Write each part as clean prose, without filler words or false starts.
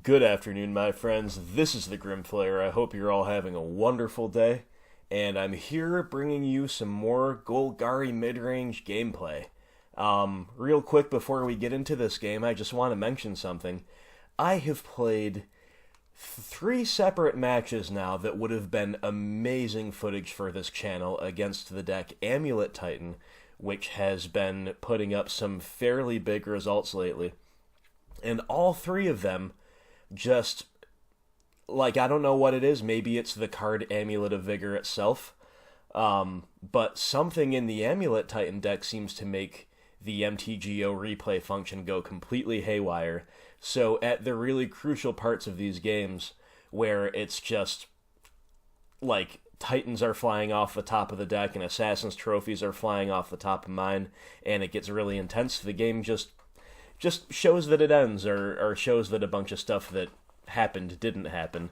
Good afternoon, my friends. This is the Grim Player. I hope you're all having a wonderful day, and I'm here bringing you some more Golgari Midrange gameplay. Real quick before we get into this game, I just want to mention something. I have played 3 separate matches now that would have been amazing footage for this channel against the deck Amulet Titan, which has been putting up some fairly big results lately. And all 3 of them just, like, I don't know what it is. Maybe it's the card Amulet of Vigor itself. But something in the Amulet Titan deck seems to make the MTGO replay function go completely haywire. So at the really crucial parts of these games, where it's just, like, Titans are flying off the top of the deck and Assassin's Trophies are flying off the top of mine, and it gets really intense, the game just shows that it ends, or shows that a bunch of stuff that happened didn't happen.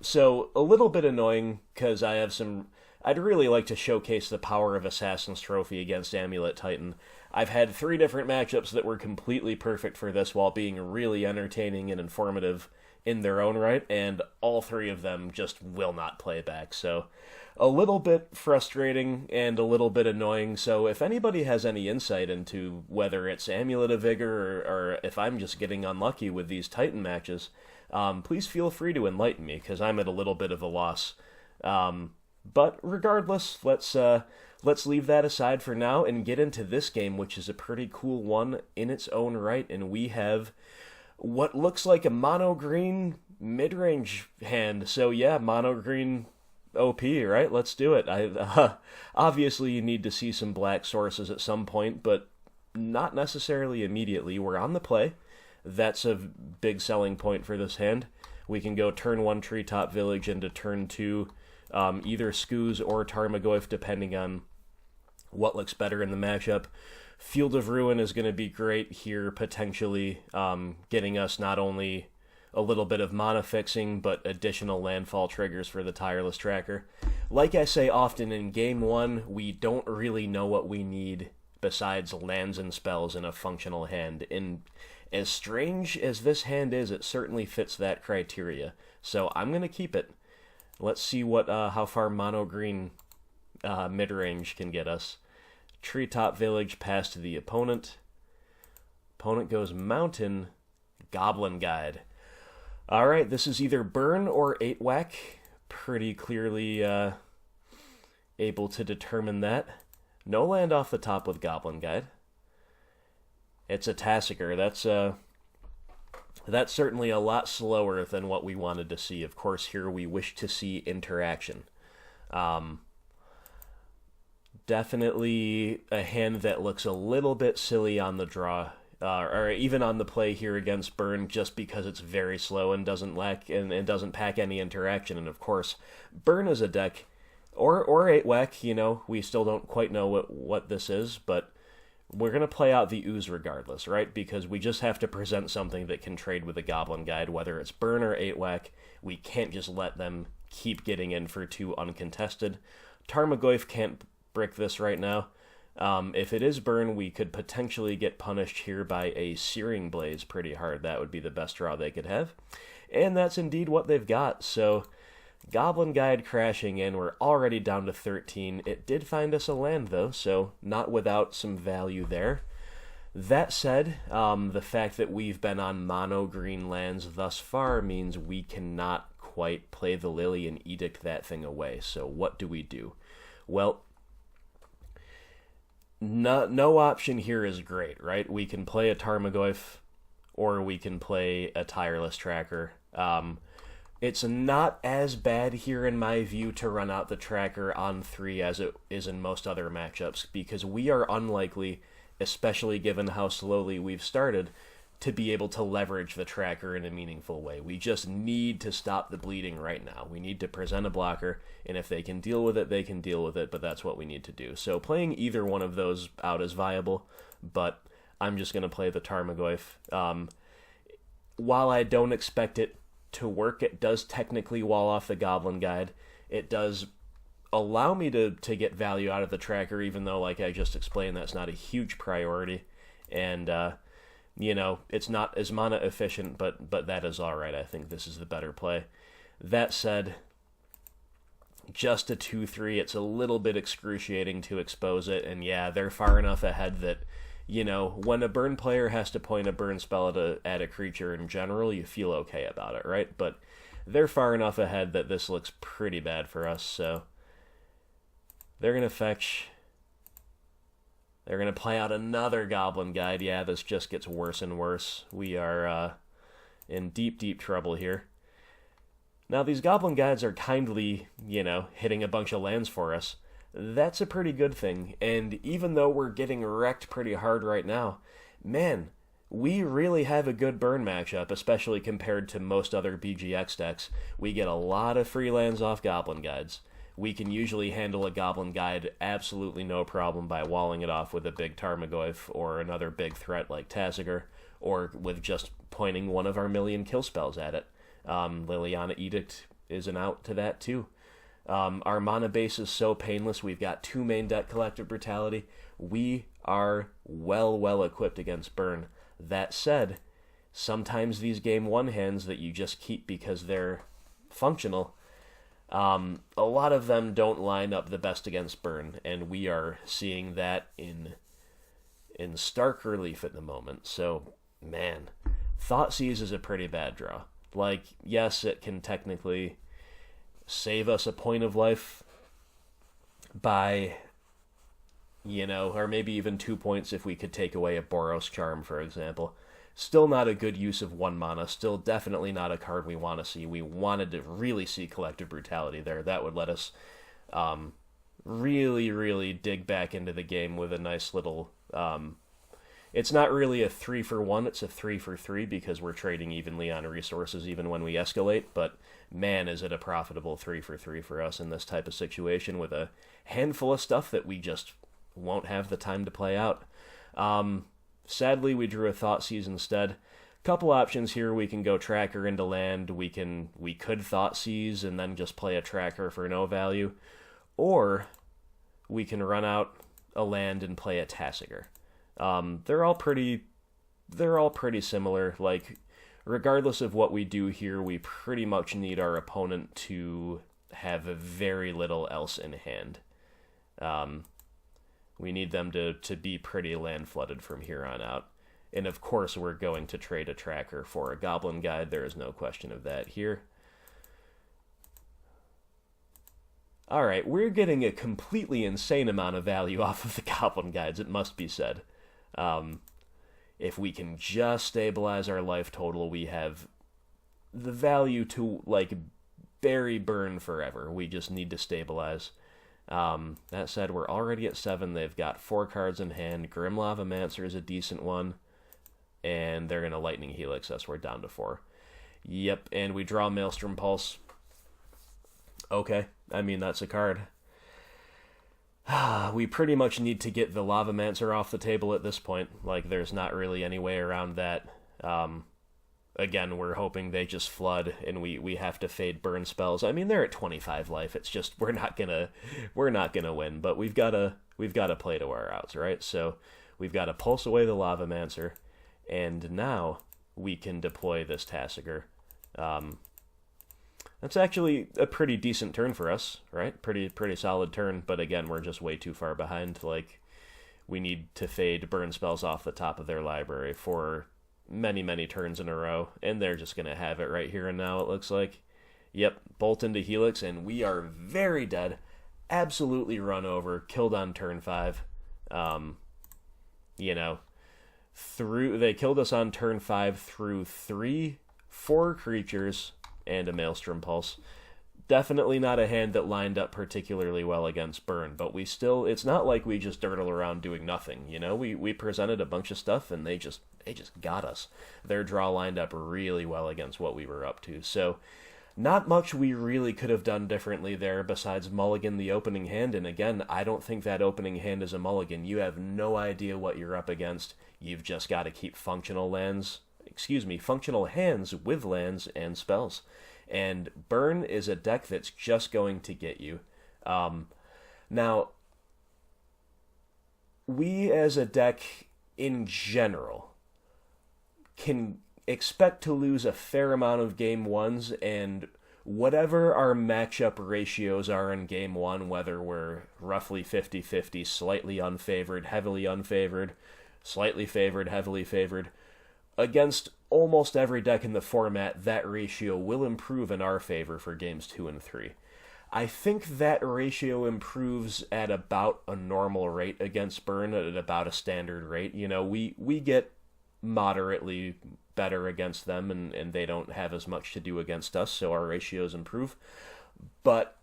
So a little bit annoying, because I'd really like to showcase the power of Assassin's Trophy against Amulet Titan. I've had 3 different matchups that were completely perfect for this while being really entertaining and informative in their own right, and all 3 of them just will not play back. So a little bit frustrating and a little bit annoying. So if anybody has any insight into whether it's Amulet of Vigor or if I'm just getting unlucky with these Titan matches, please feel free to enlighten me, because I'm at a little bit of a loss. But regardless, let's leave that aside for now and get into this game, which is a pretty cool one in its own right. And we have what looks like a mono-green mid-range hand. So yeah, mono-green OP, right? Let's do it. Obviously, you need to see some black sources at some point, but not necessarily immediately. We're on the play. That's a big selling point for this hand. We can go turn 1 Treetop Village into turn 2 either Skoos or Tarmogoyf, depending on what looks better in the matchup. Field of Ruin is going to be great here, potentially getting us not only a little bit of mana fixing, but additional landfall triggers for the Tireless Tracker. Like I say often, in Game 1, we don't really know what we need besides lands and spells in a functional hand. And as strange as this hand is, it certainly fits that criteria. So I'm going to keep it. Let's see how far mono-green mid-range can get us. Treetop Village past to the opponent. Opponent goes Mountain, Goblin Guide. Alright, this is either burn or 8-whack. Pretty clearly able to determine that. No land off the top with Goblin Guide. It's a Tassiger. That's certainly a lot slower than what we wanted to see. Of course, here we wish to see interaction. Definitely a hand that looks a little bit silly on the draw, or even on the play here against Burn, just because it's very slow and doesn't lack and doesn't pack any interaction. And of course, Burn is a deck, or 8-whack. We still don't quite know what this is, but we're going to play out the Ooze regardless, right? Because we just have to present something that can trade with a Goblin Guide, whether it's Burn or 8-whack. We can't just let them keep getting in for 2 uncontested. Tarmogoyf can't brick this right now. If it is Burn, we could potentially get punished here by a Searing Blaze pretty hard. That would be the best draw they could have. And that's indeed what they've got. So Goblin Guide crashing in. We're already down to 13. It did find us a land, though, so not without some value there. That said, the fact that we've been on mono-green lands thus far means we cannot quite play the Lily and edict that thing away. So what do we do? Well, no option here is great, right? We can play a Tarmogoyf, or we can play a Tireless Tracker. It's not as bad here, in my view, to run out the Tracker on 3 as it is in most other matchups, because we are unlikely, especially given how slowly we've started, to be able to leverage the Tracker in a meaningful way. We just need to stop the bleeding right now. We need to present a blocker, and if they can deal with it, they can deal with it, but that's what we need to do. So playing either one of those out is viable, but I'm just going to play the Tarmogoyf. While I don't expect it to work, it does technically wall off the Goblin Guide. It does allow me to get value out of the Tracker, even though, like I just explained, that's not a huge priority. And it's not as mana efficient, but that is alright. I think this is the better play. That said, just a 2-3, it's a little bit excruciating to expose it, and yeah, they're far enough ahead that, when a burn player has to point a burn spell at a creature in general, you feel okay about it, right? But they're far enough ahead that this looks pretty bad for us, so they're going to fetch. They're going to play out another Goblin Guide. Yeah, this just gets worse and worse. We are in deep, deep trouble here. Now, these Goblin Guides are kindly, hitting a bunch of lands for us. That's a pretty good thing, and even though we're getting wrecked pretty hard right now, man, we really have a good burn matchup, especially compared to most other BGX decks. We get a lot of free lands off Goblin Guides. We can usually handle a Goblin Guide absolutely no problem by walling it off with a big Tarmogoyf or another big threat like Tasigur, or with just pointing one of our million kill spells at it. Liliana Edict is an out to that too. Our mana base is so painless. We've got 2 main deck Collective Brutality. We are well equipped against burn. That said, sometimes these game 1 hands that you just keep because they're functional, a lot of them don't line up the best against burn, and we are seeing that in stark relief at the moment. So, man, Thoughtseize is a pretty bad draw. Like, yes, it can technically save us a point of life by, or maybe even 2 points if we could take away a Boros Charm, for example. Still not a good use of 1 mana. Still definitely not a card we want to see. We wanted to really see Collective Brutality there. That would let us really dig back into the game with a nice little... it's not really a 3-for-1, it's a 3-for-3 because we're trading evenly on resources even when we escalate, but man, is it a profitable 3-for-3 for us in this type of situation with a handful of stuff that we just won't have the time to play out. Sadly, we drew a Thoughtseize instead. Couple options here. We can go Tracker into land. We could Thoughtseize and then just play a Tracker for no value, or we can run out a land and play a Tasigur. They're all pretty similar. Like, regardless of what we do here, we pretty much need our opponent to have very little else in hand. We need them to be pretty land flooded from here on out. And of course we're going to trade a Tracker for a Goblin Guide. There is no question of that here. Alright, we're getting a completely insane amount of value off of the Goblin Guides, it must be said. If we can just stabilize our life total, we have the value to, like, bury burn forever. We just need to stabilize. That said, we're already at 7. They've got 4 cards in hand. Grim Lavamancer is a decent one. And they're going to Lightning Helix us. We're down to 4. Yep, and we draw Maelstrom Pulse. Okay, I mean, that's a card. We pretty much need to get the Lavamancer off the table at this point. Like, there's not really any way around that. Again, we're hoping they just flood and we have to fade burn spells. I mean, they're at 25 life. It's just we're not gonna win, but we've gotta play to our outs, right? So we've got to pulse away the Lavamancer, and now we can deploy this Tasigur. That's actually a pretty decent turn for us, right? Pretty solid turn, but again, we're just way too far behind. Like, we need to fade burn spells off the top of their library for many turns in a row, and they're just going to have it right here and now, it looks like. Yep, bolt into Helix, and we are very dead. Absolutely run over, killed on turn 5. They killed us on turn 5 through 4 creatures and a Maelstrom Pulse. Definitely not a hand that lined up particularly well against burn, but it's not like we just dirtle around doing nothing, We presented a bunch of stuff, and they just got us. Their draw lined up really well against what we were up to, so not much we really could have done differently there besides mulligan the opening hand, and again, I don't think that opening hand is a mulligan. You have no idea what you're up against. You've just got to keep functional hands with lands and spells. And burn is a deck that's just going to get you. Now, we as a deck in general can expect to lose a fair amount of game ones, and whatever our matchup ratios are in game one, whether we're roughly 50-50, slightly unfavored, heavily unfavored, slightly favored, heavily favored, against almost every deck in the format, that ratio will improve in our favor for games 2 and 3. I think that ratio improves at about a normal rate against Burn, at about a standard rate. You know, we get moderately better against them, and they don't have as much to do against us, so our ratios improve. But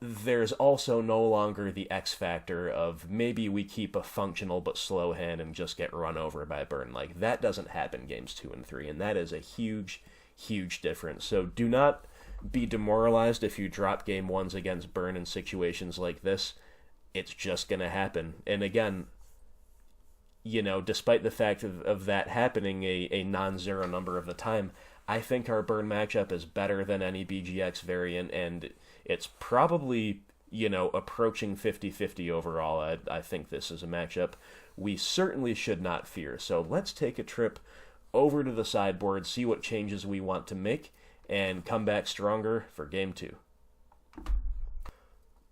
there's also no longer the X factor of maybe we keep a functional but slow hand and just get run over by Burn. Like, that doesn't happen games 2 and 3, and that is a huge, huge difference. So do not be demoralized if you drop game ones against Burn in situations like this. It's just going to happen. And again, you know, despite the fact of that happening a non-zero number of the time, I think our Burn matchup is better than any BGX variant, and it's probably, you know, approaching 50-50 overall. I think this is a matchup we certainly should not fear. So let's take a trip over to the sideboard, see what changes we want to make, and come back stronger for game 2.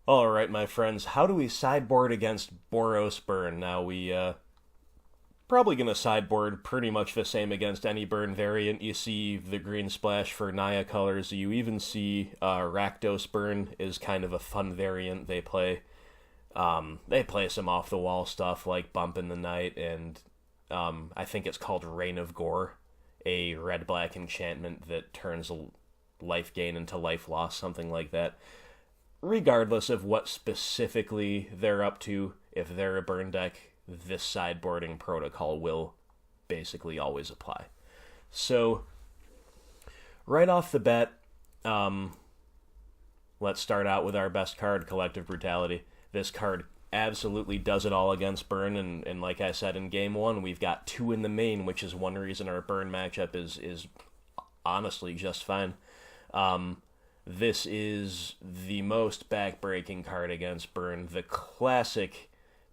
Alright, my friends, how do we sideboard against Boros Burn? Now, we probably going to sideboard pretty much the same against any Burn variant. You see the green splash for Naya colors. You even see Rakdos Burn is kind of a fun variant. They play some off-the-wall stuff like Bump in the Night, and I think it's called Reign of Gore, a red-black enchantment that turns life gain into life loss, something like that. Regardless of what specifically they're up to, if they're a Burn deck, this sideboarding protocol will basically always apply. So, right off the bat, let's start out with our best card, Collective Brutality. This card absolutely does it all against Burn, and like I said in game 1, we've got 2 in the main, which is one reason our Burn matchup is honestly just fine. This is the most back-breaking card against Burn, the classic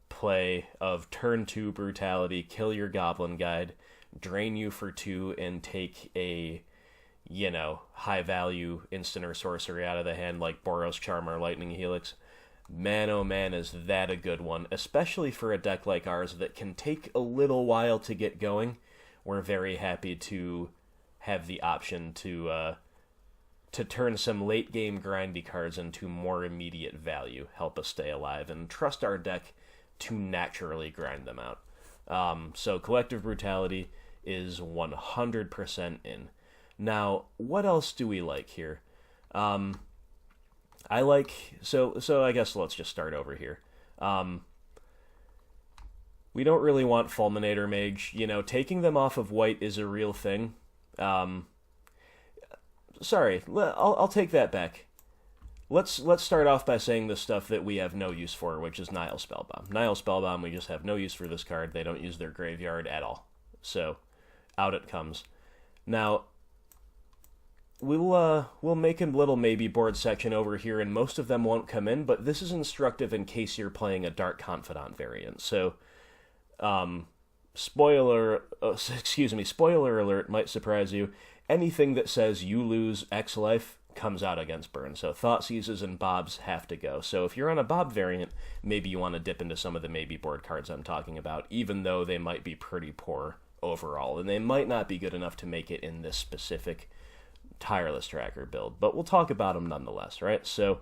play of turn 2 Brutality, kill your Goblin Guide, drain you for 2, and take a, you know, high-value instant or sorcery out of the hand like Boros Charm or Lightning Helix. Man, oh man, is that a good one, especially for a deck like ours that can take a little while to get going. We're very happy to have the option to turn some late-game grindy cards into more immediate value, help us stay alive, and trust our deck to naturally grind them out. So Collective Brutality is 100% in. Now, what else do we like here? I like... So I guess let's just start over here. We don't really want Fulminator Mage. You know, taking them off of white is a real thing. Sorry, I'll take that back. Let's start off by saying the stuff that we have no use for, which is Nihil Spellbomb. Nihil Spellbomb, we just have no use for this card. They don't use their graveyard at all. So, out it comes. Now, we'll make a little maybe board section over here, and most of them won't come in, but this is instructive in case you're playing a Dark Confidant variant. So, spoiler alert might surprise you. Anything that says you lose X life comes out against Burn. So Thoughtseizes and Bobs have to go. So if you're on a Bob variant, maybe you want to dip into some of the maybe board cards I'm talking about, even though they might be pretty poor overall, and they might not be good enough to make it in this specific Tireless Tracker build. But we'll talk about them nonetheless, right? So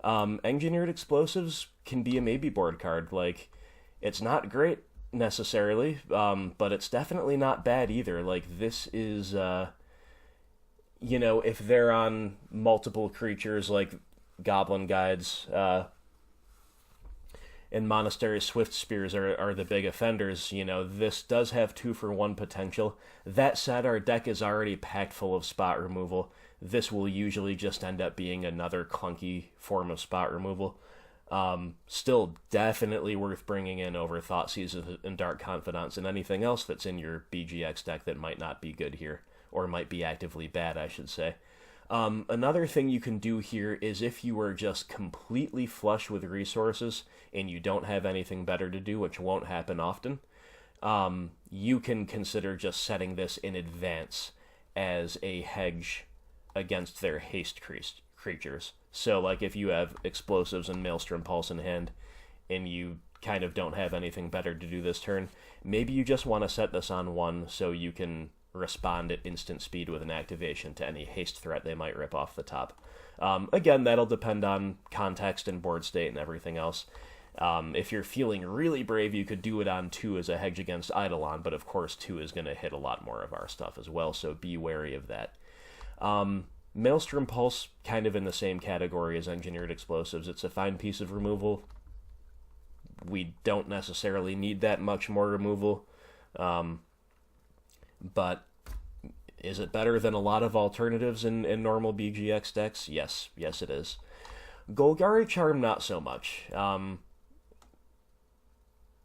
Engineered Explosives can be a maybe board card. Like, it's not great necessarily, but it's definitely not bad either. Like, this is... you know, if they're on multiple creatures like Goblin Guides, and Monastery Swift Spears are the big offenders, you know, this does have 2-for-1 potential. That said, our deck is already packed full of spot removal. This will usually just end up being another clunky form of spot removal. Still definitely worth bringing in over Thoughtseizes and Dark Confidants and anything else that's in your BGX deck that might not be good here. Or might be actively bad, I should say. Another thing you can do here is if you are just completely flush with resources and you don't have anything better to do, which won't happen often, you can consider just setting this in advance as a hedge against their haste creatures. So, like, if you have explosives and Maelstrom Pulse in hand, and you kind of don't have anything better to do this turn, maybe you just want to set this on 1 so you can respond at instant speed with an activation to any haste threat they might rip off the top. Again, that'll depend on context and board state and everything else. If you're feeling really brave, you could do it on 2 as a hedge against Eidolon, but of course 2 is going to hit a lot more of our stuff as well, so be wary of that. Maelstrom Pulse, kind of in the same category as Engineered Explosives. It's a fine piece of removal. We don't necessarily need that much more removal, but is it better than a lot of alternatives in normal BGX decks? Yes, it is. Golgari Charm, not so much.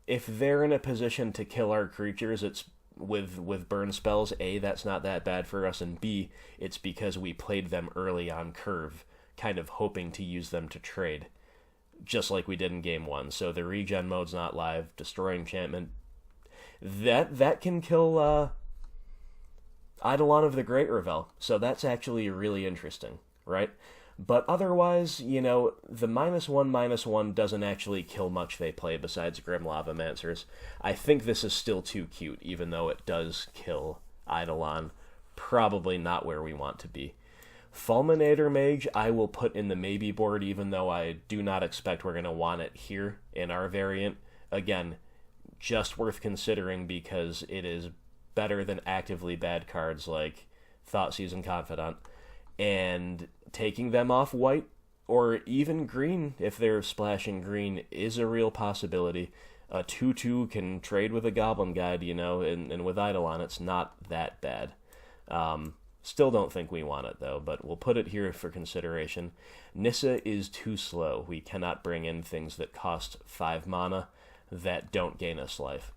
If they're in a position to kill our creatures, it's with burn spells. A, that's not that bad for us, and B, it's because we played them early on curve, kind of hoping to use them to trade, just like we did in game 1. So the regen mode's not live. Destroy enchantment, that can kill Eidolon of the Great Revel. So that's actually really interesting, right? But otherwise, the -1/-1 doesn't actually kill much they play besides Grim Lavamancers. I think this is still too cute, even though it does kill Eidolon. Probably not where we want to be. Fulminator Mage, I will put in the maybe board, even though I do not expect we're going to want it here in our variant. Again, just worth considering because it is better than actively bad cards like Thoughtseize and Confidant. And taking them off white, or even green, if they're splashing green, is a real possibility. A 2/2 can trade with a Goblin Guide, and with Eidolon, it's not that bad. Still don't think we want it, though, but we'll put it here for consideration. Nissa is too slow. We cannot bring in things that cost 5 mana that don't gain us life.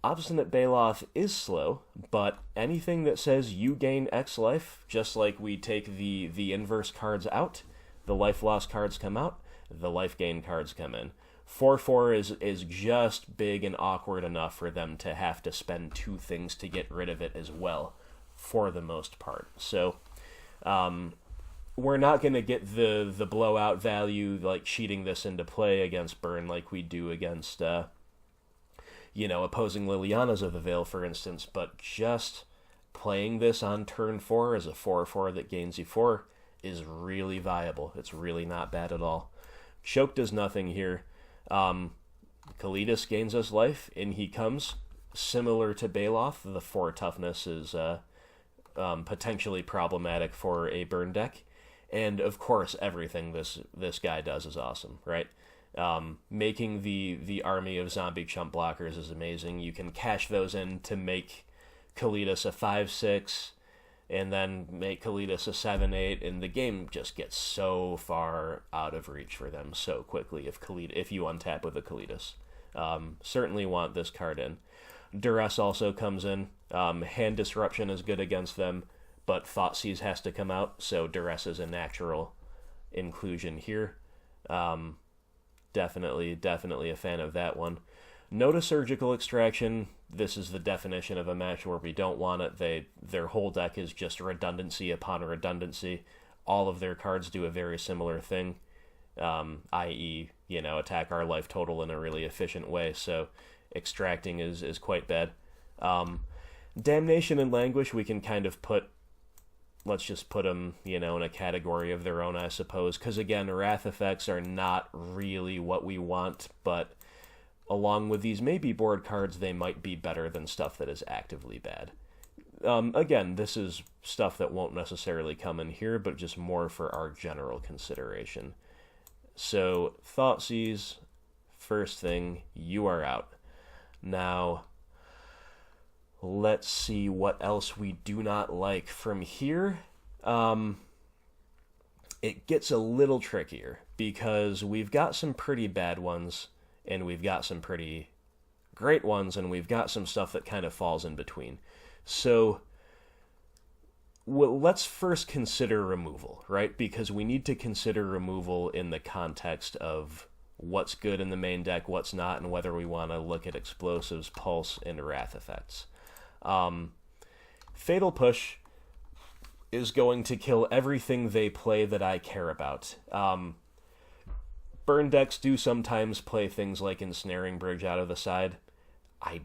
Obstinate Baloth is slow, but anything that says you gain X life, just like we take the inverse cards out, the life loss cards come out, the life gain cards come in. 4/4 is just big and awkward enough for them to have to spend 2 things to get rid of it as well, for the most part. So, we're not going to get the blowout value, like cheating this into play against burn like we do against opposing Lilianas of the Veil, for instance, but just playing this on turn 4 as a 4/4 that gains you 4 is really viable. It's really not bad at all. Choke does nothing here. Kalidas gains us life, in he comes. Similar to Baloth, the 4 toughness is potentially problematic for a burn deck. And, of course, everything this guy does is awesome, right? Making the army of zombie chump blockers is amazing. You can cash those in to make Kalidas a 5/6, and then make Kalidas a 7/8, and the game just gets so far out of reach for them so quickly if you untap with a Kalidas. Certainly want this card in. Duress also comes in. Hand Disruption is good against them, but Thoughtseize has to come out, so Duress is a natural inclusion here. Definitely a fan of that one. Notice Surgical Extraction. This is the definition of a match where we don't want it. Their whole deck is just redundancy upon redundancy. All of their cards do a very similar thing, i.e., attack our life total in a really efficient way. So extracting is quite bad. Damnation and Languish we can kind of let's just put them, in a category of their own, I suppose. Because, again, Wrath effects are not really what we want, but along with these maybe board cards, they might be better than stuff that is actively bad. Again, this is stuff that won't necessarily come in here, but just more for our general consideration. So, Thoughtseize, first thing, you are out. Now, let's see what else we do not like from here. It gets a little trickier because we've got some pretty bad ones and we've got some pretty great ones and we've got some stuff that kind of falls in between. So let's first consider removal, right? Because we need to consider removal in the context of what's good in the main deck, what's not, and whether we want to look at explosives, pulse, and wrath effects. Fatal Push is going to kill everything they play that I care about. Burn decks do sometimes play things like Ensnaring Bridge out of the side. I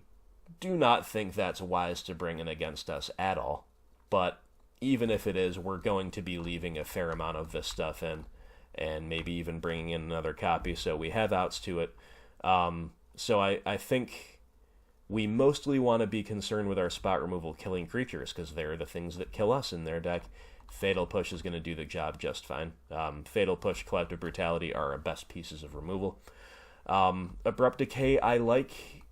do not think that's wise to bring in against us at all, but even if it is, we're going to be leaving a fair amount of this stuff in, and maybe even bringing in another copy, so we have outs to it. So I think we mostly want to be concerned with our spot removal killing creatures, because they're the things that kill us in their deck. Fatal Push is going to do the job just fine. Fatal Push, Collective Brutality are our best pieces of removal. Abrupt Decay I like,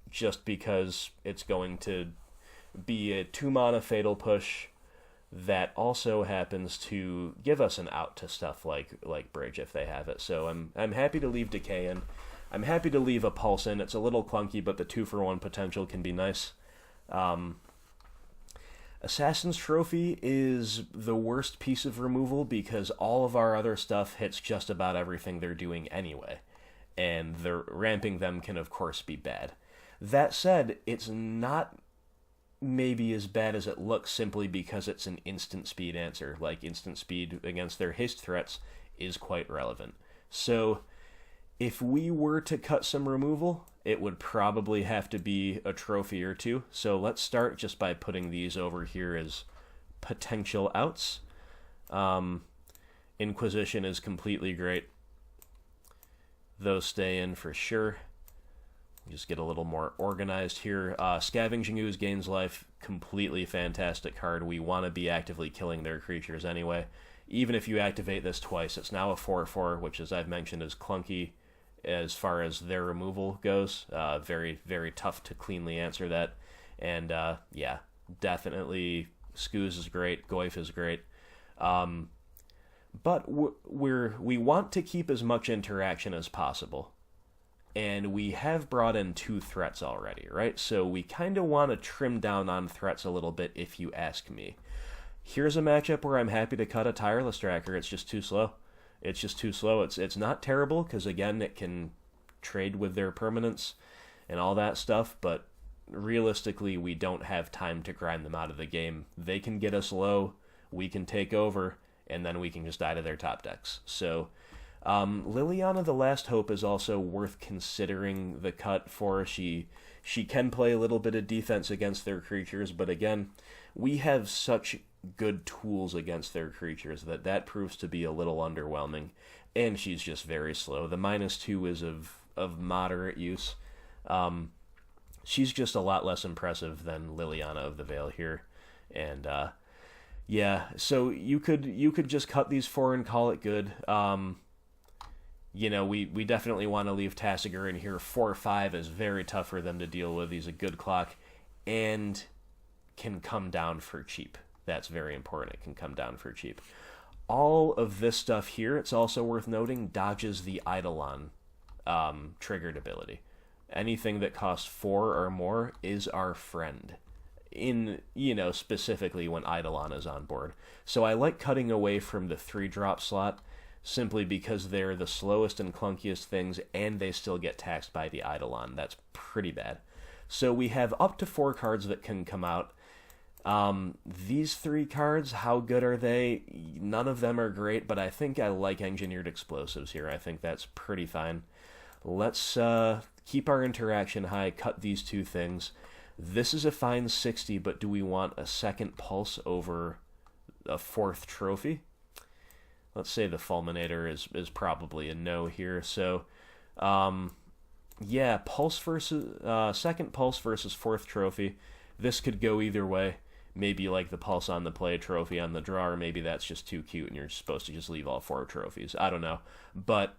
just because it's going to be a 2-mana Fatal Push that also happens to give us an out to stuff like Bridge if they have it. So I'm happy to leave Decay in. I'm happy to leave a Pulse in. It's a little clunky, but the 2-for-1 potential can be nice. Assassin's Trophy is the worst piece of removal because all of our other stuff hits just about everything they're doing anyway, and the ramping them can of course be bad. That said, it's not maybe as bad as it looks simply because it's an instant speed answer. Like, instant speed against their haste threats is quite relevant. So if we were to cut some removal, it would probably have to be a trophy or two. So let's start just by putting these over here as potential outs. Inquisition is completely great. Those stay in for sure. Just get a little more organized here. Scavenging Ooze gains life. Completely fantastic card. We want to be actively killing their creatures anyway. Even if you activate this twice, it's now a 4/4, which, as I've mentioned, is clunky as far as their removal goes. Very, very tough to cleanly answer that. And yeah, definitely Skooz is great. Goyf is great. But we want to keep as much interaction as possible. And we have brought in 2 threats already, right? So we kind of want to trim down on threats a little bit, if you ask me. Here's a matchup where I'm happy to cut a Tireless Tracker. It's just too slow. It's just too slow. It's not terrible, because again, it can trade with their permanents and all that stuff, but realistically, we don't have time to grind them out of the game. They can get us low, we can take over, and then we can just die to their top decks. So Liliana the Last Hope is also worth considering the cut for. She can play a little bit of defense against their creatures, but again, we have such good tools against their creatures that proves to be a little underwhelming, and she's just very slow. The -2 is of moderate use. She's just a lot less impressive than Liliana of the Veil here, and yeah, so you could just cut these 4 and call it good. You know, we definitely want to leave Tasigur in here. 4/5 is very tough for them to deal with. He's a good clock and can come down for cheap. That's very important. It can come down for cheap. All of this stuff here, it's also worth noting, dodges the Eidolon triggered ability. Anything that costs 4 or more is our friend, in, you know, specifically when Eidolon is on board. So I like cutting away from the 3-drop slot, simply because they're the slowest and clunkiest things, and they still get taxed by the Eidolon. That's pretty bad. So we have up to 4 cards that can come out. These 3 cards, how good are they? None of them are great, but I think I like Engineered Explosives here. I think that's pretty fine. Let's keep our interaction high, cut these 2 things. This is a fine 60, but do we want a second Pulse over a 4th trophy? Let's say the Fulminator is probably a no here. So, yeah, Pulse versus second Pulse versus 4th trophy. This could go either way. Maybe like the Pulse on the play, trophy on the draw, or maybe that's just too cute and you're supposed to just leave all 4 trophies. I don't know. But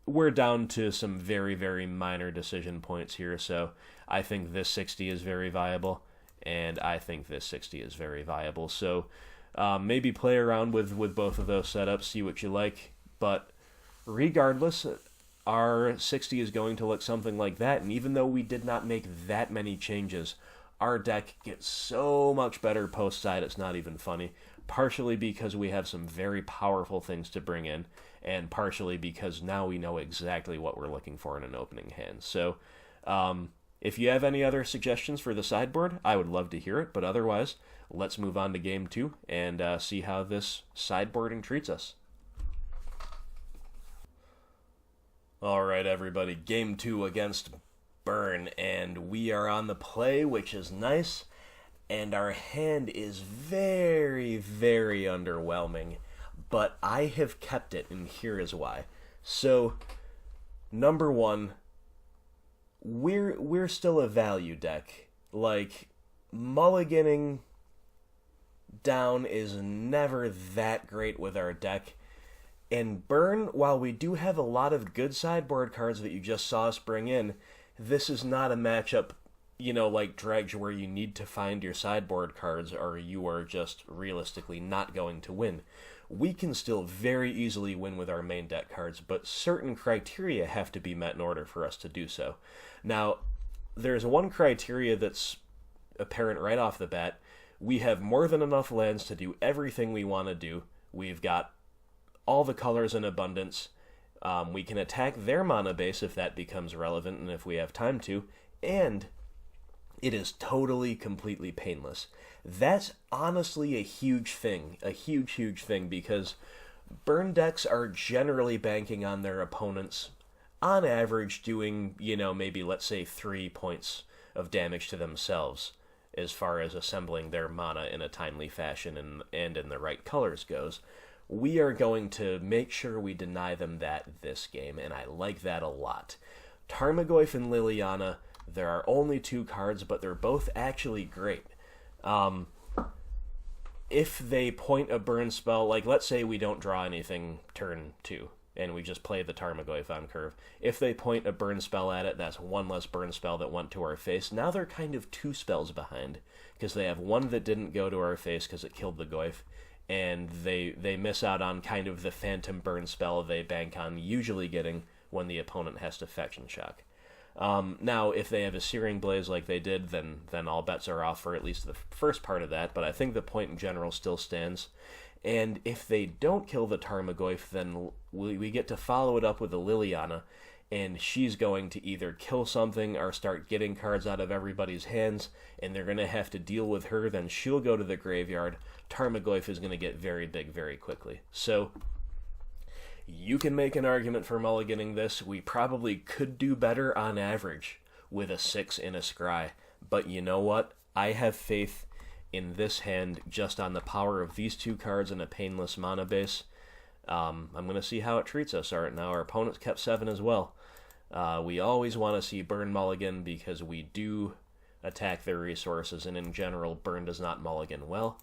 we're down to some very, very minor decision points here. So I think this 60 is very viable, and I think this 60 is very viable. So maybe play around with both of those setups, see what you like. But regardless, our 60 is going to look something like that. And even though we did not make that many changes, our deck gets so much better post-side, it's not even funny. Partially because we have some very powerful things to bring in, and partially because now we know exactly what we're looking for in an opening hand. So, if you have any other suggestions for the sideboard, I would love to hear it, but otherwise, let's move on to game 2 and see how this sideboarding treats us. Alright everybody, game 2 against Burn, and we are on the play, which is nice, and our hand is very, very underwhelming, but I have kept it, and here is why. So, number 1, we're still a value deck. Like, mulliganing down is never that great with our deck. And Burn, while we do have a lot of good sideboard cards that you just saw us bring in, this is not a matchup, like Dredge, where you need to find your sideboard cards or you are just realistically not going to win. We can still very easily win with our main deck cards, but certain criteria have to be met in order for us to do so. Now, there's one criteria that's apparent right off the bat. We have more than enough lands to do everything we want to do. We've got all the colors in abundance. We can attack their mana base if that becomes relevant and if we have time to, and it is totally, completely painless. That's honestly a huge thing, huge thing, because Burn decks are generally banking on their opponents, on average, doing, maybe, let's say, 3 points of damage to themselves, as far as assembling their mana in a timely fashion and in the right colors goes. We are going to make sure we deny them that this game, and I like that a lot. Tarmogoyf and Liliana, there are only 2 cards, but they're both actually great. If they point a burn spell, like let's say we don't draw anything turn 2, and we just play the Tarmogoyf on curve. If they point a burn spell at it, that's 1 less burn spell that went to our face. Now they're kind of 2 spells behind, because they have 1 that didn't go to our face because it killed the Goyf, and they miss out on kind of the phantom burn spell they bank on usually getting when the opponent has to fetch and shock. Now, if they have a Searing Blaze like they did, then all bets are off for at least the first part of that, but I think the point in general still stands. And if they don't kill the Tarmogoyf, then we get to follow it up with a Liliana, and she's going to either kill something or start getting cards out of everybody's hands, and they're going to have to deal with her, then she'll go to the graveyard. Tarmogoyf is going to get very big very quickly. So, you can make an argument for mulliganing this. We probably could do better on average with a 6 in a scry, but you know what? I have faith in this hand just on the power of these 2 cards and a painless mana base. I'm going to see how it treats us. All right, now our opponents kept 7 as well. We always want to see Burn mulligan because we do attack their resources, and in general, Burn does not mulligan well.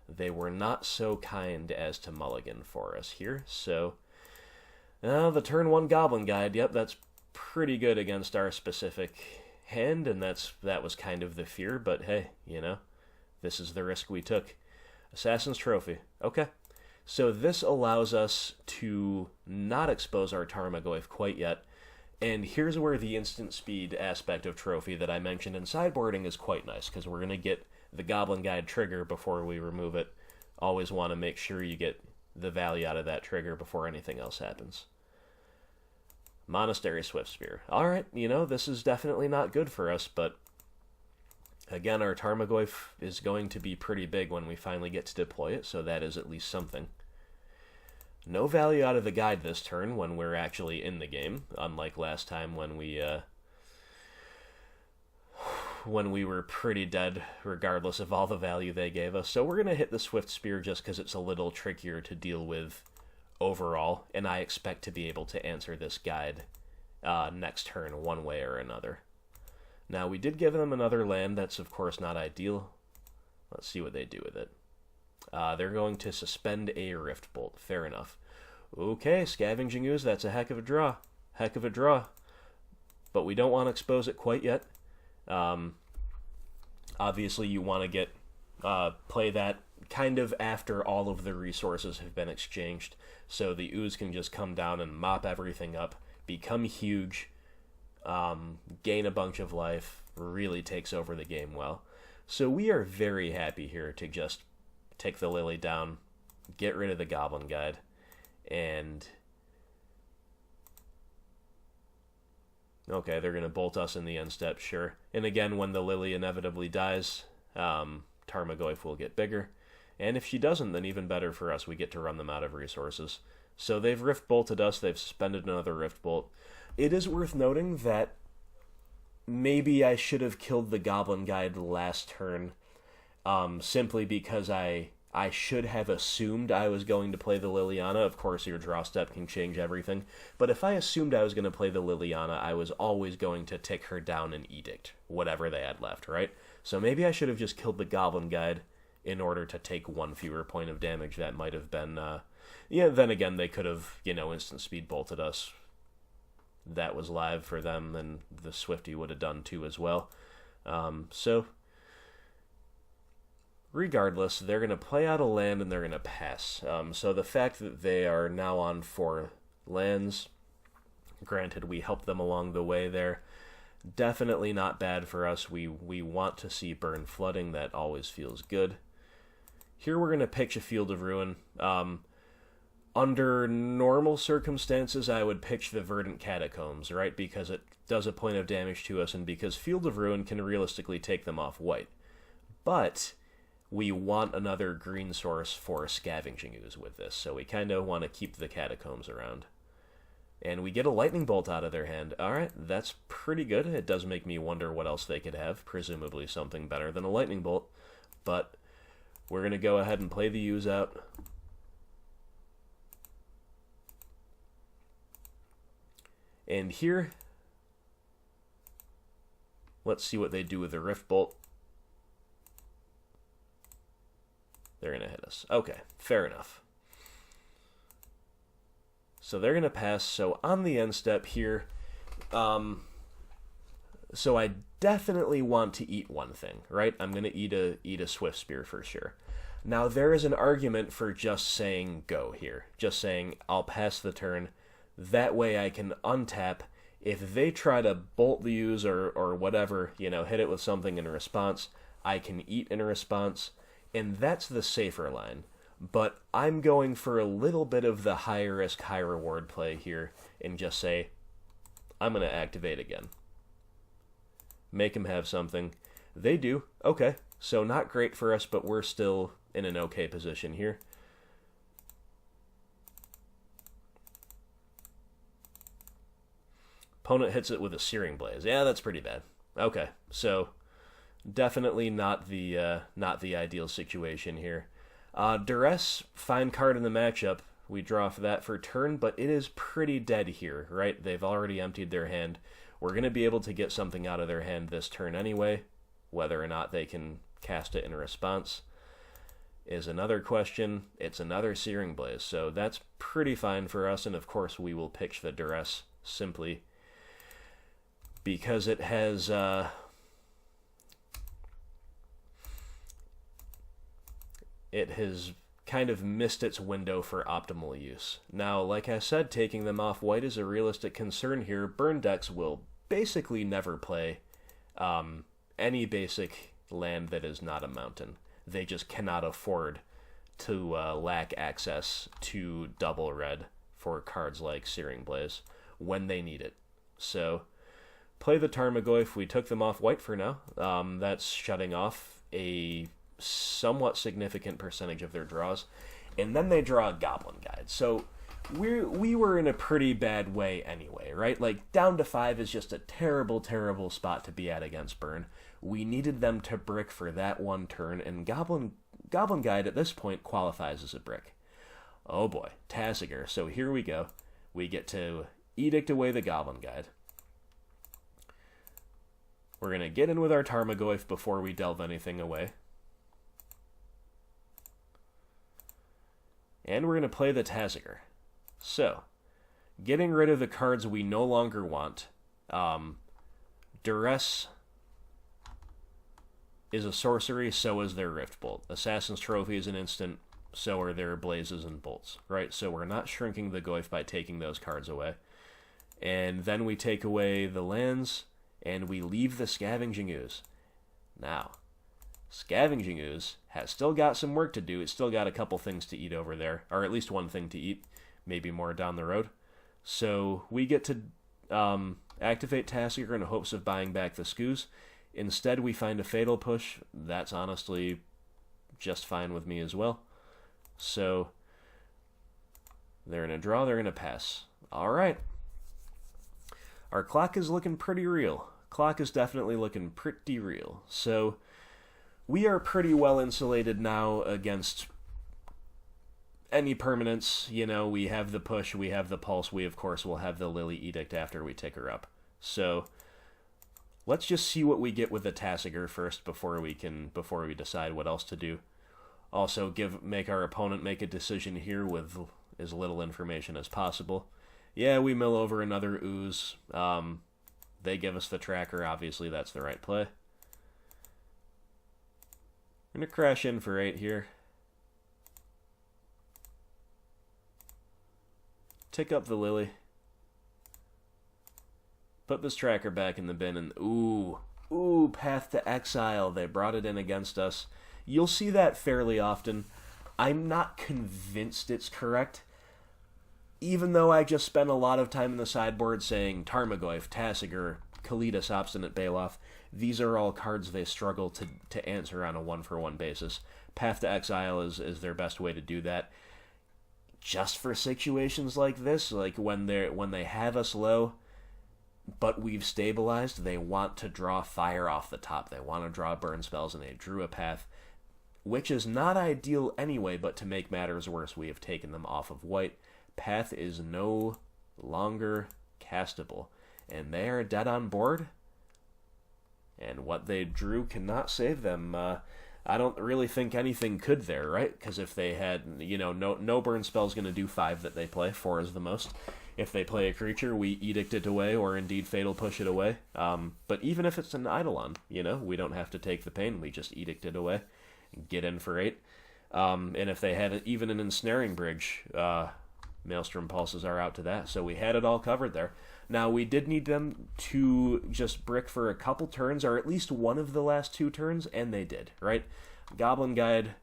They were not so kind as to mulligan for us here, so the turn 1 Goblin Guide, yep, that's pretty good against our specific hand, and that was kind of the fear, but hey, this is the risk we took. Assassin's Trophy, okay. So this allows us to not expose our Tarmogoyf quite yet, and here's where the instant speed aspect of Trophy that I mentioned in sideboarding is quite nice, because we're going to get the Goblin Guide trigger before we remove it. Always want to make sure you get the value out of that trigger before anything else happens. Monastery Swiftspear. Alright, this is definitely not good for us, but again, our Tarmogoyf is going to be pretty big when we finally get to deploy it, so that is at least something. No value out of the guide this turn when we're actually in the game, unlike last time when we were pretty dead regardless of all the value they gave us. So we're going to hit the Swiftspear just because it's a little trickier to deal with overall, and I expect to be able to answer this guide next turn one way or another. Now, we did give them another land. That's, of course, not ideal. Let's see what they do with it. They're going to suspend a Rift Bolt. Fair enough. Okay, Scavenging Ooze, that's a heck of a draw. Heck of a draw. But we don't want to expose it quite yet. Obviously, you want to get play that kind of after all of the resources have been exchanged, so the Ooze can just come down and mop everything up, become huge, gain a bunch of life, really takes over the game well. So we are very happy here to just take the Lily down, get rid of the Goblin Guide, and... Okay, they're going to bolt us in the end step, sure. And again, when the Lily inevitably dies, Tarmogoyf will get bigger. And if she doesn't, then even better for us. We get to run them out of resources. So they've Rift Bolted us. They've suspended another Rift Bolt. It is worth noting that maybe I should have killed the Goblin Guide last turn, simply because I should have assumed I was going to play the Liliana. Of course, your draw step can change everything. But if I assumed I was going to play the Liliana, I was always going to tick her down and Edict, whatever they had left, right? So maybe I should have just killed the Goblin Guide in order to take one fewer point of damage. That might have been... then again, they could have, instant speed bolted us. That was live for them, and the Swifty would have done too as well. So... regardless, they're going to play out a land and they're going to pass. So the fact that they are now on 4 lands, granted we helped them along the way there, definitely not bad for us. We want to see burn flooding. That always feels good. Here we're going to pitch a Field of Ruin. Under normal circumstances, I would pitch the Verdant Catacombs, right? Because it does a point of damage to us and because Field of Ruin can realistically take them off white. But... we want another green source for Scavenging Ooze with this, so we kind of want to keep the Catacombs around. And we get a Lightning Bolt out of their hand. Alright, that's pretty good. It does make me wonder what else they could have. Presumably something better than a Lightning Bolt. But we're going to go ahead and play the Ooze out. And here, let's see what they do with the Rift Bolt. They're going to hit us. Okay, fair enough. So they're going to pass. So on the end step here, so I definitely want to eat one thing, right? I'm going to eat a Swift Spear for sure. Now there is an argument for just saying go here. Just saying I'll pass the turn. That way I can untap. If they try to bolt the Ooze or whatever, hit it with something in response, I can eat in response. And that's the safer line. But I'm going for a little bit of the high risk, high reward play here and just say, I'm going to activate again. Make them have something. They do. Okay. So not great for us, but we're still in an okay position here. Opponent hits it with a Searing Blaze. Yeah, that's pretty bad. Okay. So... definitely not the ideal situation here. Duress, fine card in the matchup. We draw for that for turn, but it is pretty dead here, right? They've already emptied their hand. We're going to be able to get something out of their hand this turn anyway. Whether or not they can cast it in response is another question. It's another Searing Blaze, so that's pretty fine for us, and of course we will pitch the Duress simply because it has... it has kind of missed its window for optimal use. Now, like I said, taking them off white is a realistic concern here. Burn decks will basically never play any basic land that is not a mountain. They just cannot afford to lack access to double red for cards like Searing Blaze when they need it. So, play the Tarmogoyf. We took them off white for now. That's shutting off a somewhat significant percentage of their draws, and then they draw a Goblin Guide. So we were in a pretty bad way anyway, right? Like, down to 5 is just a terrible, terrible spot to be at against Burn. We needed them to brick for that one turn, and Goblin Guide at this point qualifies as a brick. Oh boy, Tasigur. So here we go. We get to Edict away the Goblin Guide. We're going to get in with our Tarmogoyf before we delve anything away. And we're going to play the Tasigur. So, getting rid of the cards we no longer want. Duress is a sorcery, so is their Rift Bolt. Assassin's Trophy is an instant, so are their Blazes and Bolts, right? So we're not shrinking the Goyf by taking those cards away. And then we take away the lands, and we leave the Scavenging Ooze. Now, Scavenging Ooze has still got some work to do. It's still got a couple things to eat over there, or at least one thing to eat, maybe more down the road. So we get to activate Tassiger in hopes of buying back the Skoos. Instead, we find a Fatal Push. That's honestly just fine with me as well. So they're going to draw, they're going to pass. All right. Our clock is looking pretty real. Clock is definitely looking pretty real. So we are pretty well insulated now against any permanents. You know, we have the push, we have the pulse, we of course will have the Lily Edict after we tick her up. So let's just see what we get with the Tassiger first before we decide what else to do. Also make our opponent make a decision here with as little information as possible. Yeah, we mill over another Ooze. They give us the tracker. Obviously, that's the right play. I'm going to crash in for 8 here. Tick up the Lily. Put this tracker back in the bin and ooh, Path to Exile. They brought it in against us. You'll see that fairly often. I'm not convinced it's correct. Even though I just spent a lot of time in the sideboard saying Tarmogoyf, Tassiger, Kalidas, Obstinate Baloth, these are all cards they struggle to answer on a one-for-one basis. Path to Exile is their best way to do that. Just for situations like this, like when they have us low, but we've stabilized, they want to draw fire off the top. They want to draw burn spells, and they drew a path, which is not ideal anyway, but to make matters worse, we have taken them off of white. Path is no longer castable, and they are dead on board, and what they drew cannot save them. I don't really think anything could there, right? Because if they had, no burn spell's going to do 5 that they play. 4 is the most. If they play a creature, we edict it away, or indeed fatal push it away. But even if it's an Eidolon, we don't have to take the pain. We just edict it away, get in for 8. And if they had even an ensnaring bridge, Maelstrom Pulses are out to that. So we had it all covered there. Now, we did need them to just brick for a couple turns, or at least one of the last 2 turns, and they did, right? Goblin Guide,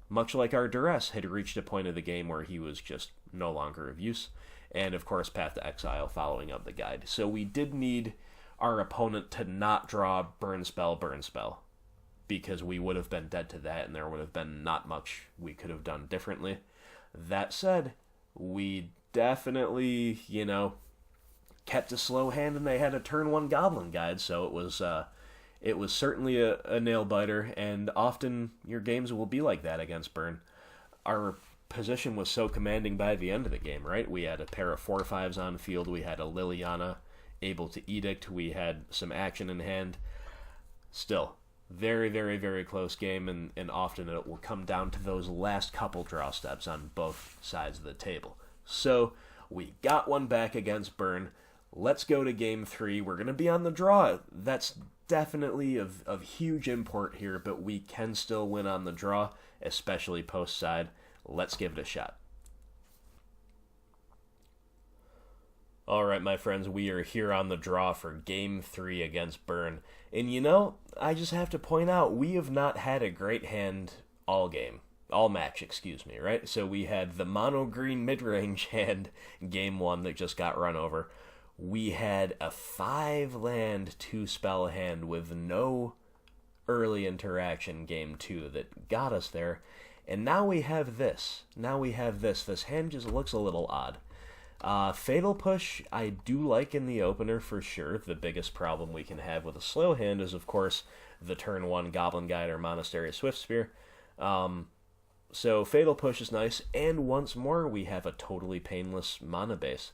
much like our Duress, had reached a point of the game where he was just no longer of use. And, of course, Path to Exile following up the guide. So we did need our opponent to not draw burn spell, because we would have been dead to that, and there would have been not much we could have done differently. That said, we definitely, kept a slow hand, and they had a turn 1 Goblin Guide, so it was certainly a nail biter, and often your games will be like that against Burn. Our position was so commanding by the end of the game, right? We had a pair of 4/5s on field, we had a Liliana able to edict, we had some action in hand. Still, very, very, very close game, and often it will come down to those last couple draw steps on both sides of the table. So, we got one back against Burn. Let's go to Game 3. We're going to be on the draw. That's definitely of huge import here, but we can still win on the draw, especially post-side. Let's give it a shot. All right, my friends, we are here on the draw for Game 3 against Burn. And I just have to point out, we have not had a great hand all match, right? So we had the mono-green mid-range hand Game 1 that just got run over. We had a 5-land 2-spell hand with no early interaction Game 2 that got us there. And now we have this. This hand just looks a little odd. Fatal Push, I do like in the opener for sure. The biggest problem we can have with a slow hand is, of course, the turn 1 Goblin Guide or Monastery Swiftspear. So Fatal Push is nice, and once more we have a totally painless mana base.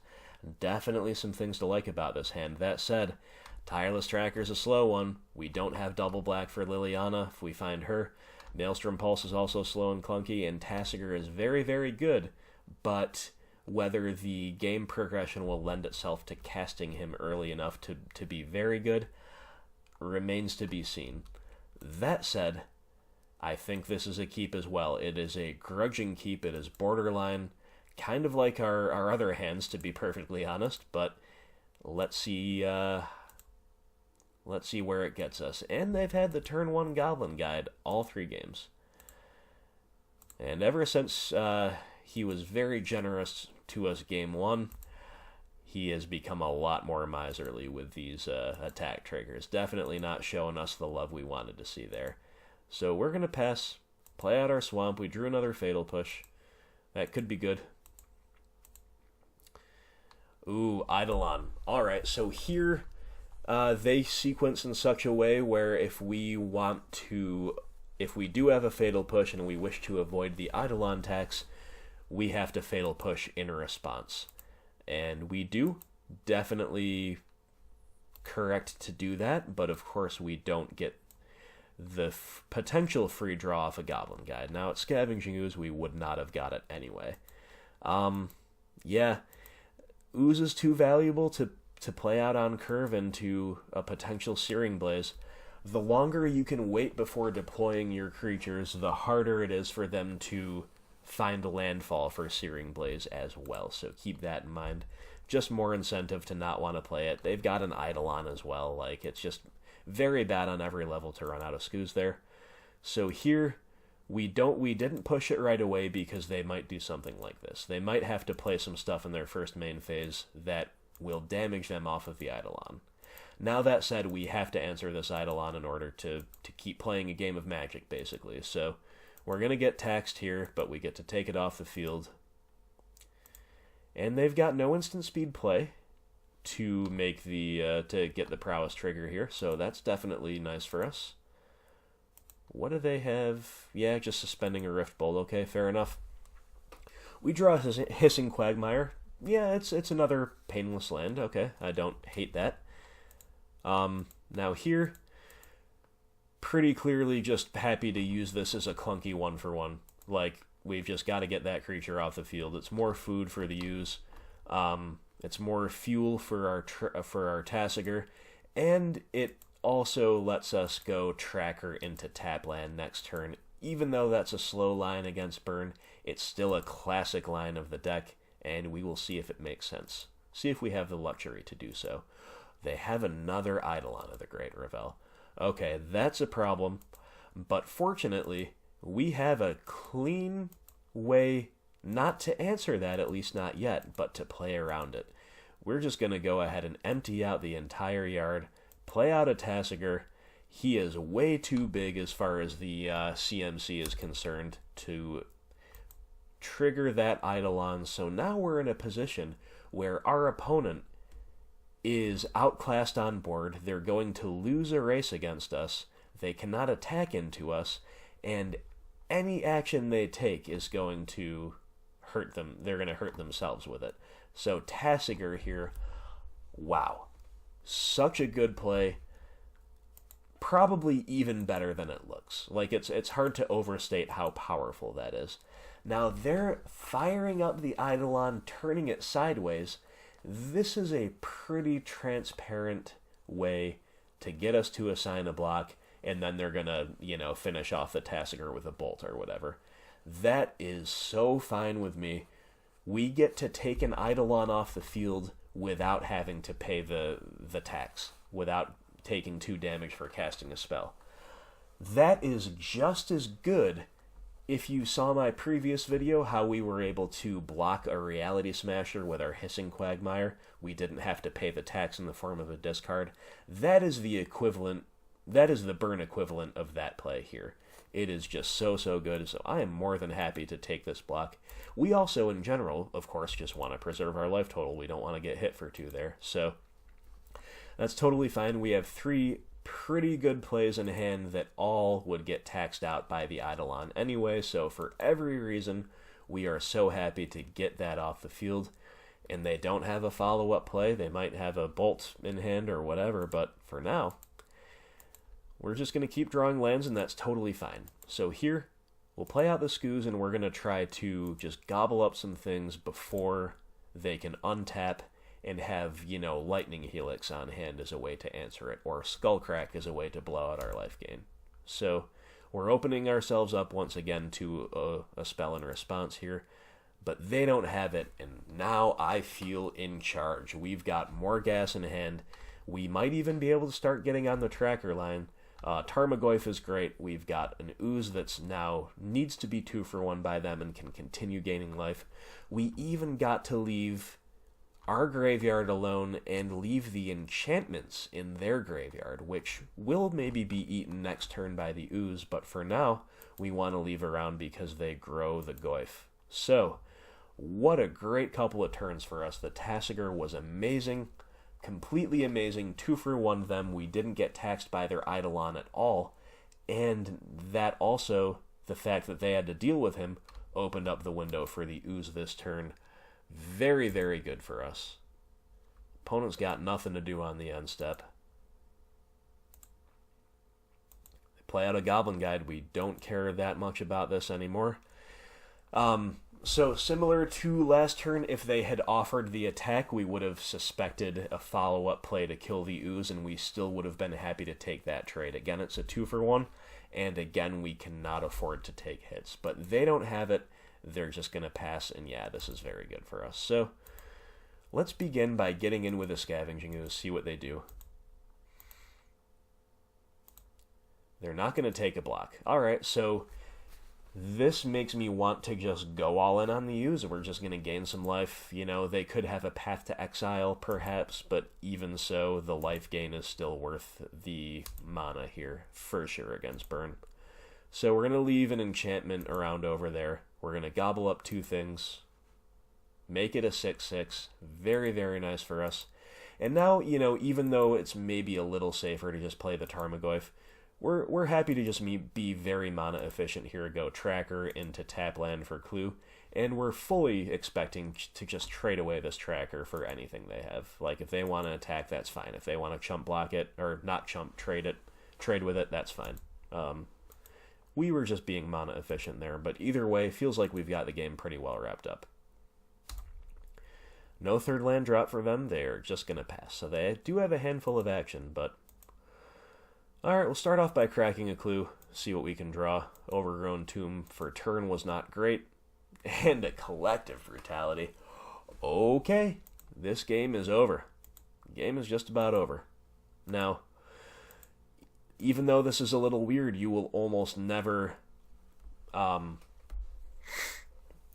Definitely some things to like about this hand. That said, Tireless Tracker is a slow one. We don't have double black for Liliana if we find her. Maelstrom Pulse is also slow and clunky, and Tassiger is very, very good, but whether the game progression will lend itself to casting him early enough to be very good remains to be seen. That said, I think this is a keep as well. It is a grudging keep. It is borderline, kind of like our other hands, to be perfectly honest, but let's see Let's see where it gets us. And they've had the turn 1 Goblin Guide all 3 games. And ever since he was very generous to us game 1, he has become a lot more miserly with these attack triggers. Definitely not showing us the love we wanted to see there. So we're going to pass, play out our swamp. We drew another Fatal Push. That could be good. Ooh, Eidolon. Alright, so here they sequence in such a way where if we do have a Fatal Push and we wish to avoid the Eidolon tax, we have to Fatal Push in response. And we do. Definitely correct to do that, but of course we don't get the potential free draw off a Goblin Guide. Now, at Scavenging Ooze, we would not have got it anyway. Yeah, Ooze is too valuable to play out on curve into a potential Searing Blaze. The longer you can wait before deploying your creatures, the harder it is for them to find a landfall for Searing Blaze as well, so keep that in mind. Just more incentive to not want to play it. They've got an Eidolon as well. Like, it's just very bad on every level to run out of Skoos there. So here, we didn't push it right away because they might do something like this. They might have to play some stuff in their first main phase that will damage them off of the Eidolon. Now that said, we have to answer this Eidolon in order to keep playing a game of Magic, basically. So we're going to get taxed here, but we get to take it off the field. And they've got no instant speed play to make to get the prowess trigger here, so that's definitely nice for us. What do they have? Yeah, just suspending a Rift Bolt. Okay, fair enough. We draw a Hissing Quagmire. Yeah, it's another painless land. Okay, I don't hate that. Now here, pretty clearly just happy to use this as a clunky 1-for-1. Like, we've just got to get that creature off the field. It's more food for the use. It's more fuel for our Tasigur, and it also lets us go Tracker into tap land next turn. Even though that's a slow line against burn, it's still a classic line of the deck, and we will see if it makes sense. See if we have the luxury to do so. They have another Eidolon of the Great Revel. Okay, that's a problem, but fortunately, we have a clean way not to answer that, at least not yet, but to play around it. We're just going to go ahead and empty out the entire yard, play out a Tasigur. He is way too big as far as the CMC is concerned to trigger that Eidolon, so now we're in a position where our opponent is outclassed on board. They're going to lose a race against us. They cannot attack into us, and any action they take is going to hurt them. They're going to hurt themselves with it. So Tasigur here, wow. Such a good play. Probably even better than it looks. Like, it's hard to overstate how powerful that is. Now, they're firing up the Eidolon, turning it sideways. This is a pretty transparent way to get us to assign a block, and then they're going to, finish off the Tasigur with a bolt or whatever. That is so fine with me. We get to take an Eidolon off the field without having to pay the tax, without taking 2 damage for casting a spell. That is just as good. If you saw my previous video, how we were able to block a Reality Smasher with our Hissing Quagmire, we didn't have to pay the tax in the form of a discard. That is the equivalent, that is the burn equivalent of that play here. It is just so good, so I am more than happy to take this block. We also, in general, of course, just want to preserve our life total. We don't want to get hit for 2 there, so that's totally fine. We have 3 pretty good plays in hand that all would get taxed out by the Eidolon anyway, so for every reason, we are so happy to get that off the field. And they don't have a follow-up play. They might have a bolt in hand or whatever, but for now, we're just going to keep drawing lands, and that's totally fine. So here, we'll play out the Skoos, and we're going to try to just gobble up some things before they can untap and have, Lightning Helix on hand as a way to answer it, or Skullcrack as a way to blow out our life gain. So we're opening ourselves up once again to a spell in response here, but they don't have it, and now I feel in charge. We've got more gas in hand. We might even be able to start getting on the tracker line. Tarmogoyf is great. We've got an ooze that's now needs to be 2-for-1 by them and can continue gaining life. We even got to leave our graveyard alone and leave the enchantments in their graveyard, which will maybe be eaten next turn by the ooze, but for now, we want to leave around because they grow the Goyf. So, what a great couple of turns for us. The Tasigur was amazing, completely amazing, 2-for-1 them. We didn't get taxed by their Eidolon at all, and that also, the fact that they had to deal with him, opened up the window for the ooze this turn. Very, very good for us. Opponent's got nothing to do on the end step. They play out a Goblin Guide. We don't care that much about this anymore. So similar to last turn, if they had offered the attack, we would have suspected a follow-up play to kill the ooze, and we still would have been happy to take that trade. Again, it's a 2-for-1, and again, we cannot afford to take hits. But they don't have it. They're just going to pass, and yeah, this is very good for us. So, let's begin by getting in with a Scavenging Ooze, see what they do. They're not going to take a block. Alright, so this makes me want to just go all in on the Ooze. We're just going to gain some life. You know, they could have a Path to Exile, perhaps, but even so, the life gain is still worth the mana here, for sure, against Burn. So we're going to leave an enchantment around over there. We're going to gobble up 2 things, make it a 6/6. Very, very nice for us. And now, you know, even though it's maybe a little safer to just play the Tarmogoyf, we're happy to just be very mana efficient here. Go Tracker into tap land for Clue. And we're fully expecting to just trade away this Tracker for anything they have. Like, if they want to attack, that's fine. If they want to chump block it, or not chump, trade with it, that's fine. We were just being mana efficient there, but either way, feels like we've got the game pretty well wrapped up. No third land drop for them, they're just going to pass. So they do have a handful of action, but... Alright, we'll start off by cracking a Clue, see what we can draw. Overgrown Tomb for turn was not great, and a Collective Brutality. Okay, this game is over. The game is just about over. Now... even though this is a little weird, you will almost never,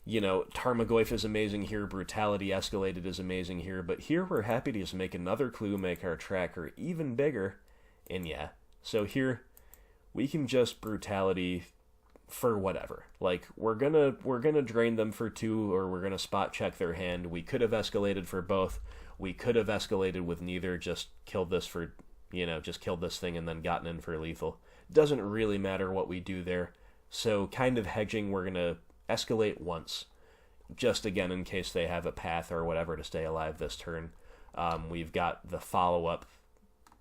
you know, Tarmogoyf is amazing here, Brutality Escalated is amazing here, but here we're happy to just make another Clue, make our tracker even bigger, and yeah, so here we can just Brutality for whatever. Like, we're gonna drain them for 2, or we're gonna spot check their hand. We could have escalated for both. We could have escalated with neither, just killed this for... you know, just killed this thing and then gotten in for lethal. Doesn't really matter what we do there. So, kind of hedging, we're going to escalate once. Just, again, in case they have a path or whatever to stay alive this turn. We've got the follow-up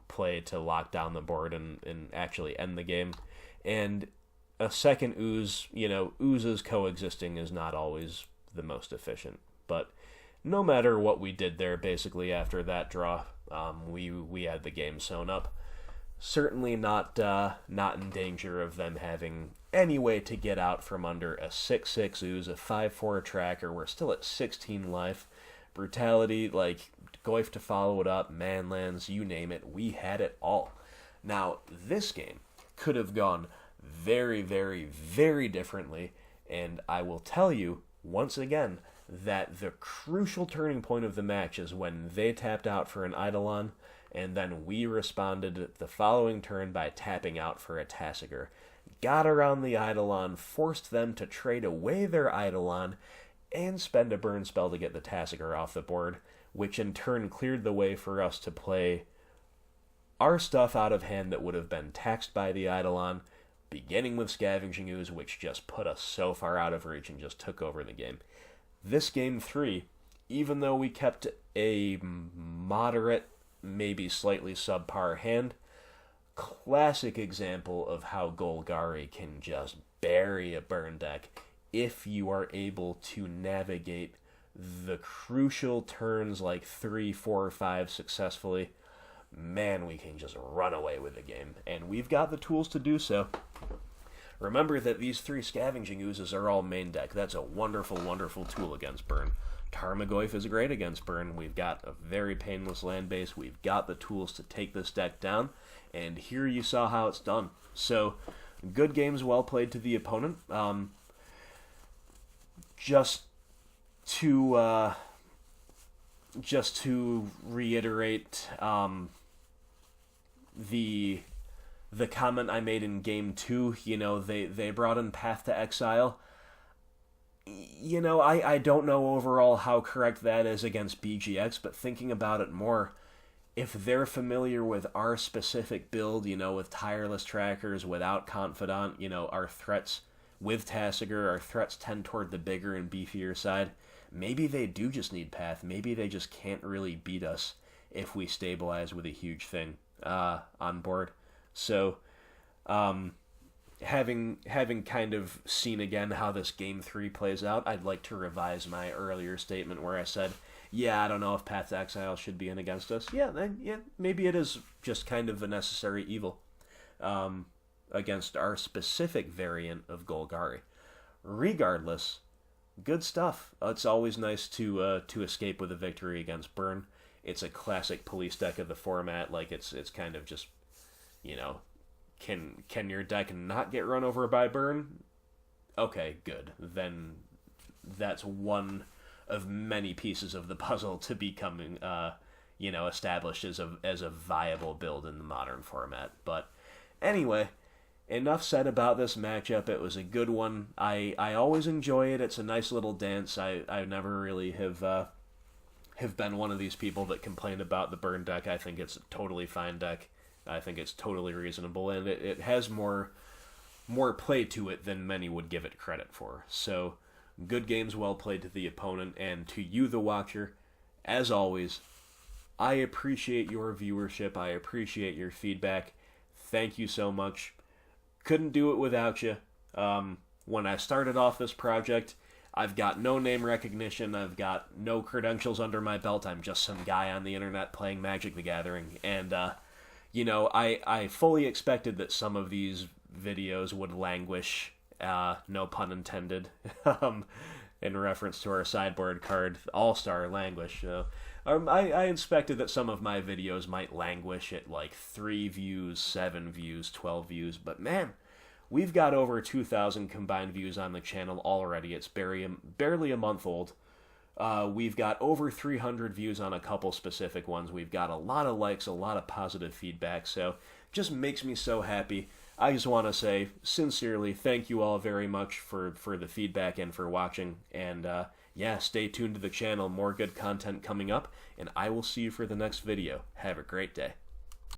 play to lock down the board and actually end the game. And a second ooze, you know, oozes coexisting is not always the most efficient. But no matter what we did there, basically, after that draw... we had the game sewn up. Certainly not in danger of them having any way to get out from under a 6/6 ooze, a 5/4 tracker. We're still at 16 life. Brutality, like, Goyf to follow it up, Manlands, you name it. We had it all. Now, this game could have gone very, very, very differently, and I will tell you, once again, that the crucial turning point of the match is when they tapped out for an Eidolon, and then we responded the following turn by tapping out for a Tasigur. Got around the Eidolon, forced them to trade away their Eidolon, and spend a burn spell to get the Tasigur off the board, which in turn cleared the way for us to play our stuff out of hand that would have been taxed by the Eidolon, beginning with Scavenging Ooze, which just put us so far out of reach and just took over the game. This game 3, even though we kept a moderate, maybe slightly subpar hand, classic example of how Golgari can just bury a burn deck if you are able to navigate the crucial turns like 3, 4, 5 successfully. Man, we can just run away with the game, and we've got the tools to do so. Remember that these 3 Scavenging Oozes are all main deck. That's a wonderful, wonderful tool against burn. Tarmogoyf is great against burn. We've got a very painless land base. We've got the tools to take this deck down, and here you saw how it's done. So, good games, well played to the opponent. Just to reiterate the comment I made in Game 2, you know, they brought in Path to Exile. You know, I don't know overall how correct that is against BGX, but thinking about it more, if they're familiar with our specific build, you know, with Tireless Trackers, without Confidant, you know, our threats with Tasigur, our threats tend toward the bigger and beefier side, maybe they do just need Path. Maybe they just can't really beat us if we stabilize with a huge thing on board. So, having kind of seen again how this Game 3 plays out, I'd like to revise my earlier statement where I said, yeah, I don't know if Path to Exile should be in against us. Yeah, maybe it is just kind of a necessary evil against our specific variant of Golgari. Regardless, good stuff. It's always nice to escape with a victory against burn. It's a classic police deck of the format. Like, it's kind of just, you know, can your deck not get run over by burn? Okay, good. Then that's one of many pieces of the puzzle to becoming, you know, established as a viable build in the modern format. But anyway, enough said about this matchup. It was a good one. I always enjoy it. It's a nice little dance. I never really have been one of these people that complain about the burn deck. I think it's a totally fine deck. I think it's totally reasonable, and it has more play to it than many would give it credit for. So, good games well played to the opponent, and to you, the watcher, as always, I appreciate your viewership. I appreciate your feedback. Thank you so much. Couldn't do it without you. When I started off this project, I've got no name recognition. I've got no credentials under my belt. I'm just some guy on the internet playing Magic the Gathering, and you know, I fully expected that some of these videos would languish, no pun intended, in reference to our sideboard card, All-Star Languish. I expected that some of my videos might languish at like 3 views, 7 views, 12 views, but man, we've got over 2,000 combined views on the channel already. It's barely a month old. We've got over 300 views on a couple specific ones. We've got a lot of likes, a lot of positive feedback, so just makes me so happy. I just want to say, sincerely, thank you all very much for the feedback and for watching, and yeah, stay tuned to the channel. More good content coming up, and I will see you for the next video. Have a great day.